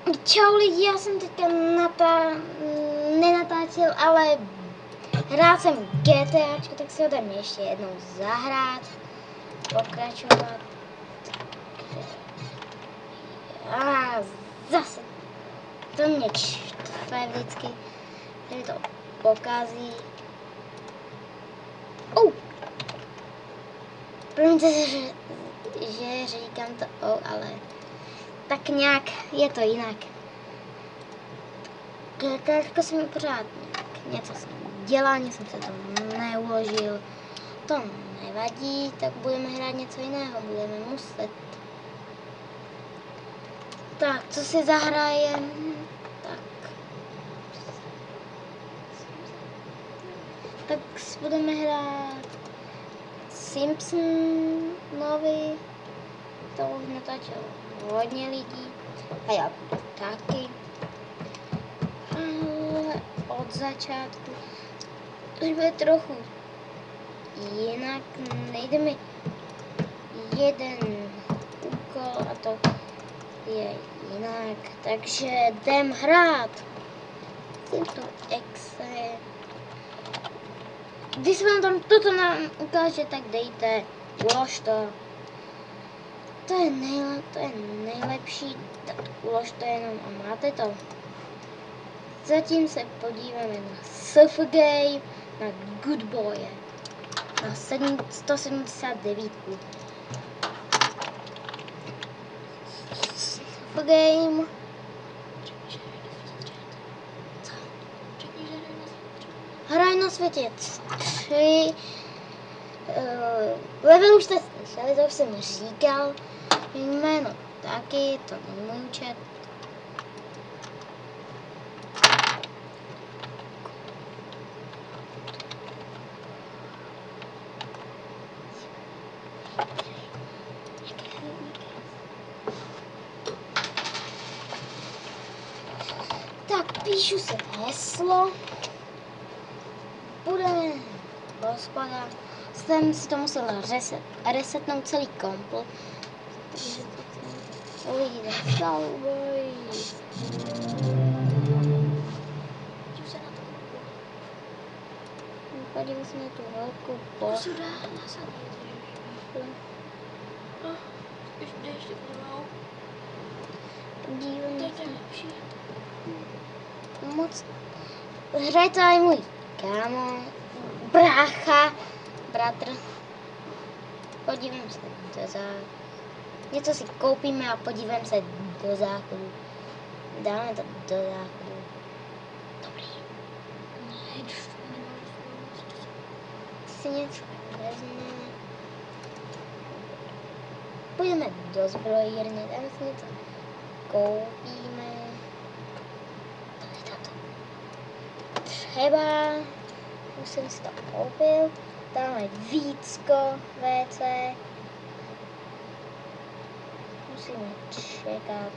Čau lidi, já jsem teďka nenatáčel, ale hrál jsem GTAčko, tak si ho jdem ještě jednou zahrát, pokračovat. A zase to mě štve vždycky, že mi to pokazí. Promiňte, že říkám to ale tak nějak je to jinak. GTAčko se mi pořád něco jsem dělal, něco jsem se to neuložil. To nevadí, tak budeme hrát něco jiného, budeme muset. Tak, co si zahrajem? Tak budeme hrát Simpsonovi, to už natáčelo hodně lidí a já taky. Ale od začátku už bude trochu jinak, nejde mi jeden úkol a to je jinak, takže jdem hrát. Simpson Exe. Když vám tam toto nám ukáže, tak dejte, ulož to. To je nejlepší, tak ulož to jenom a máte to. Zatím se podíváme na SFGame, na Good Boye, na 179. SFGame. Hraj na světě 3. Level už jste slyšeli, to už jsem říkal. Jméno taky, to není můj účet. Tak, píšu si heslo. Budeme hospoda. Jsem si to musel resetnout celý kompl. Lidé, salvoj. Podívej se na tu velkou To se dá nasadit. Ještě pomalu. Podívej To je se. lepší. Moc. Hraje to i můj kámo, bratr. Podívám se do záchodu. Něco si koupíme a podívám se do záchodu. Dáme to do záchodu. Dobrý. Ne, Si něco vezmeme. Půjdeme do zbrojírny, tam si něco koupíme. Třeba, už jsem si to koupil, dáme vícko WC. Musíme čekat.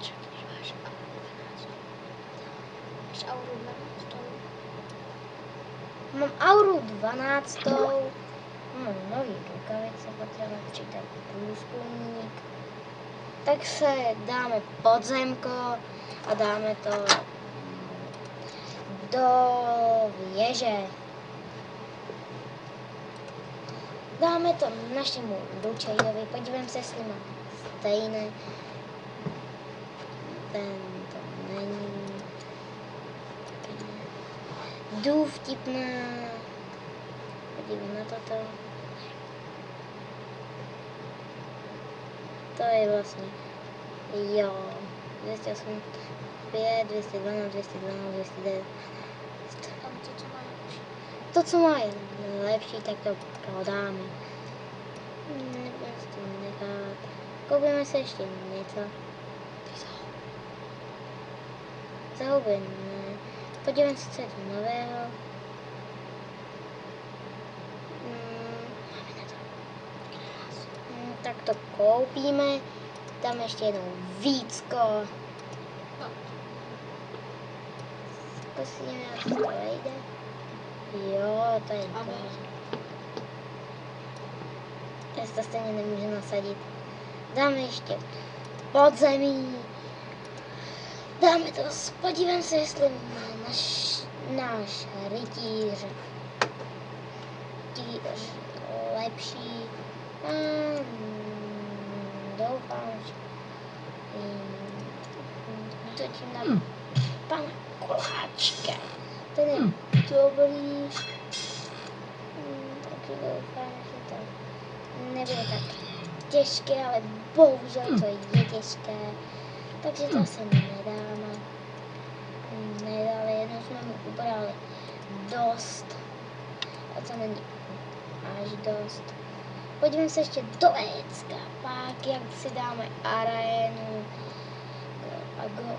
Máš auru 12. Mám auru 12. Mám nový rukavice, potřeba přidat průzkumník. Tak se dáme podzemko a dáme to do věže. Dáme to našemu ručejdovi, podívejme se s ním stejné. Ten to není. Jdu vtipná. Podívej na toto. To je vlastně, jo, 285, 212, 212, 209. Tam to, co má lepší. To, co má je lepší, tak to prodáme. Nebudeme si to nechat. Koupíme se ještě něco. Zahuby ne. Podívejme se, co je to nového. Máme na to. Tak to koupíme. Dáme ještě jednou vícko. Zkusíme, jak to vejde. Jo, to je to. Já si to stejně nemůžu nasadit. Dáme ještě podzemí. Dáme to, podívám se, jestli má náš rytíř lepší. Doufám, že točím na pana Koláčka. Ten je dobrý. Takže doufám, že to nebude tak těžké, ale bohužel to je těžké. Takže to asi nedáme. Nedali, jednou jsme mu ubrali dost. A to není až dost. Podívejme se ještě do Ecka, pak jak si dáme arénu a go.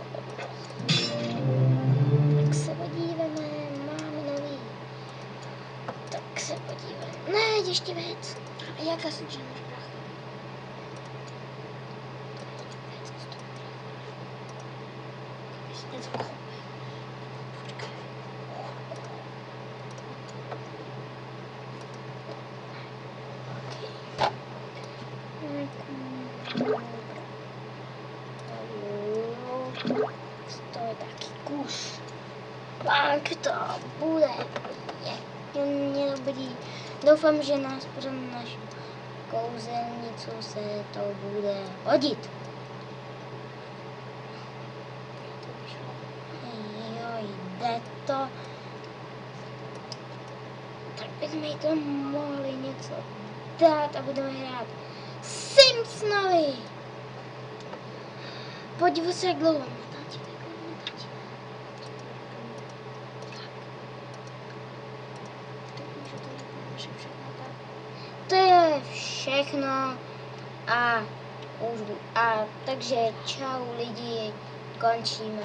Tak se podíváme, máme nový. Tak se podíváme. Ne, ještě věc. A jak asi máš prachy? Něco koupím. Počkej. To je taky kus. Pak to bude pěkně dobrý. Doufám, že nás pro naši kouzelnicu se to bude hodit. Jo, jde to. Tak bychom jí to mohli něco dát a budeme hrát Simpsonovi. Podívej se, jak dlouho natáčíme. To je všechno a takže čau lidi, končíme.